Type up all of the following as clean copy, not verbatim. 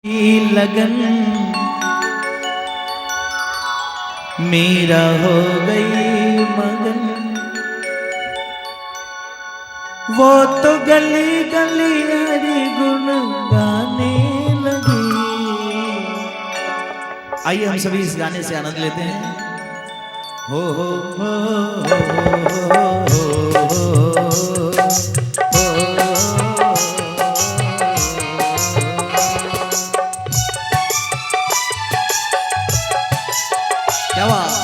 लगन मेरा हो गई मगन। वो तो गली गली हरी गुन गाने लगी। आइए हम सभी इस गाने से आनंद लेते हैं। हो हो हो हो हो क्या बात।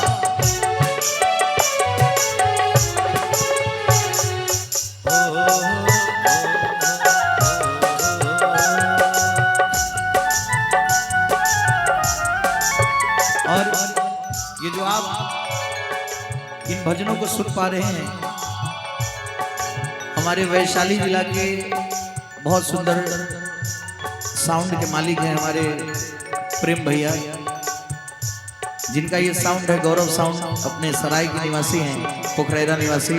और ये जो आप इन भजनों को सुन पा रहे हैं, हमारे वैशाली जिला के बहुत सुंदर साउंड के मालिक हैं हमारे प्रेम भैया, जिनका ये साउंड है गौरव साउंड, अपने सराय के निवासी हैं, पोखरेरा निवासी।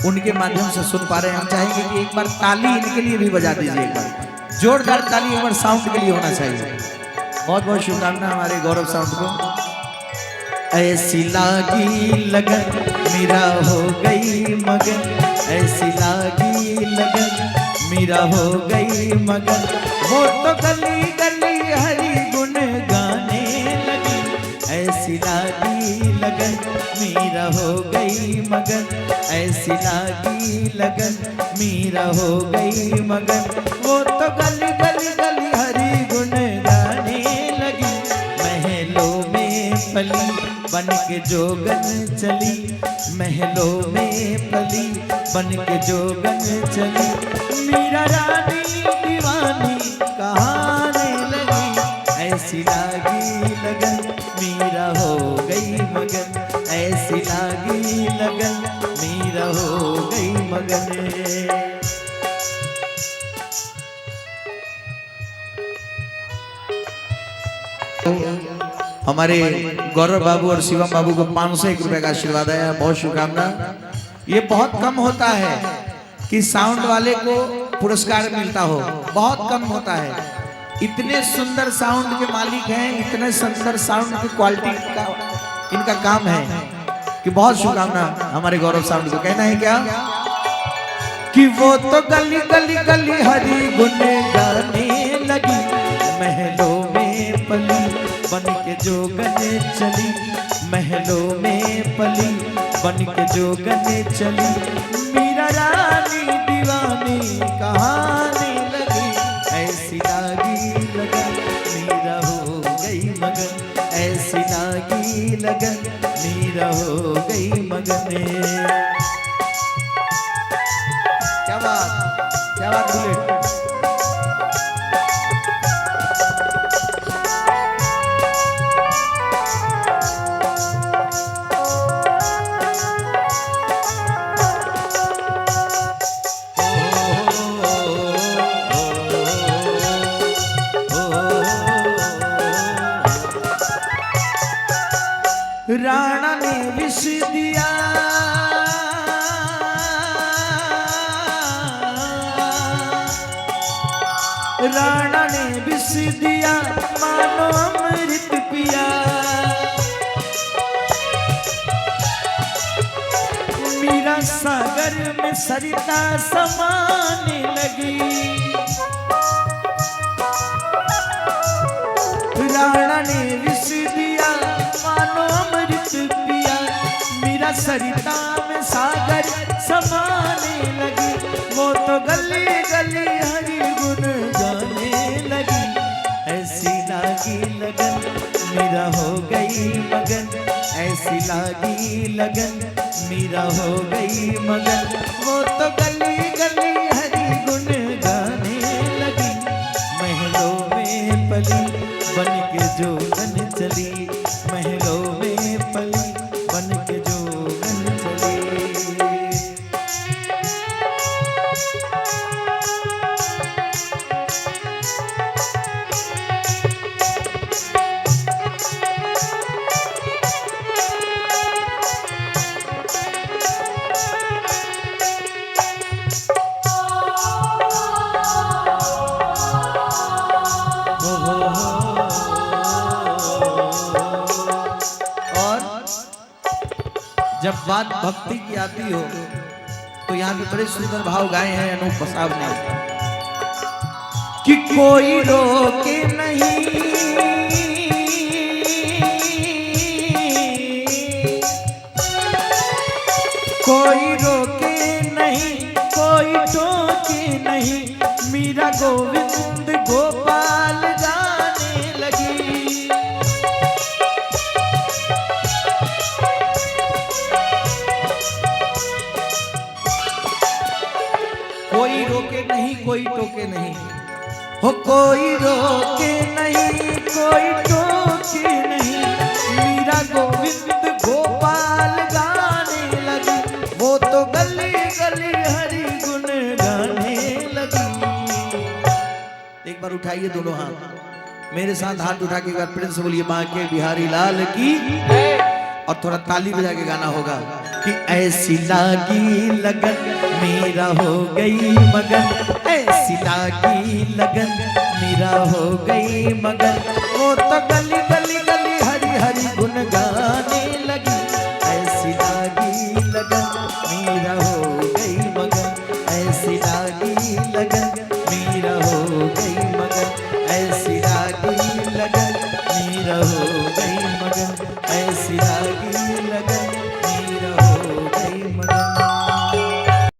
उनके माध्यम से सुन पा रहे हैं। हम चाहेंगे कि एक बार ताली इनके लिए भी बजा दीजिए, एक बार जोरदार ताली एक बार साउंड के लिए होना चाहिए। बहुत बहुत शुभकामना हमारे गौरव साउंड को। ऐसी लागी लगन मेरा हो गई मगन, ऐसी लागी लगन मेरा हो गई मगन। वो तो गली गली हरी गुन गाने लगी। ऐसी लागी लगन मेरा हो गई मगन, ऐसी लागी लगन मेरा हो गई मगन। वो तो गली गली गली हरी गुन गाने लगी। महलों में पली बन के जोगन चली, महलों में पली बन के जोगन चली। मीरा रानी दीवानी कहाने लगी। ऐसी लागी लगन मीरा हो गई मगन, ऐसी लागी लगन मीरा हो गई मगन। हमारे गौरव बाबू और शिवम बाबू को 501 रुपए का आशीर्वाद आया। बहुत शुभकामना। ये बहुत कम होता है कि साउंड वाले को पुरस्कार मिलता हो, बहुत कम होता है। इतने सुंदर साउंड के मालिक हैं, इतने सुंदर साउंड की क्वालिटी का इनका काम है कि बहुत शुभकामना हमारे गौरव साउंड को। कहना है क्या कि वो तो गली गली गली हरी गुन गाने लगी। महलों में पली बन के जोगन चली, महलों में पली बन के जोगन चली। मीरा रानी दीवानी कहाने लगी। ऐसी लागी लगन मीरा हो गई मगन, ऐसी लागी लगन मीरा हो गई मगन। क्या बात, क्या बात बुलेट। राणा ने विष दिया, राणा ने विष दिया मानो अमृत पिया। मीरा सागर में सरिता समाने लगी। राणा ने विष दिया मानो अमृत पिया। मीरा सरिता में सागर समाने लगी। वो तो गली गली हरी गुन गाने लगी। ऐसी लागी लगन मीरा हो गई मगन, ऐसी लागी लगन मीरा हो गई मगन। वो तो गली गली हरी गुन गाने लगी। महलों में पली बन के जोगन चली, महलों में पली बन के जोगन चली। हो जब बात भक्ति की आती हो तो यहाँ पे बड़े सुंदर भाव गाए हैं अनूप बसाव ने कि कोई रोके नहीं, कोई रोके नहीं, कोई टोके नहीं, मीरा गोविंद गोपाल गाने लगी। कोई रोके नहीं, कोई टोके नहीं, हो कोई रोके नहीं, कोई टोके नहीं, मीरा गोविंद गोपाल गाने लगी। वो तो गली गली हरि गुण गाने लगी। एक बार उठाइए दोनों हाथ, मेरे साथ हाथ उठा के एक बार प्रेम से बोलिए बांके बिहारी लाल की। और थोड़ा ताली बजा के गाना होगा कि ऐसी लागी लगन मेरा हो गई मगन, ऐसी लागी लगन मेरा हो गई मगन। वो तो गली गली गली हरि हरि गुण गाने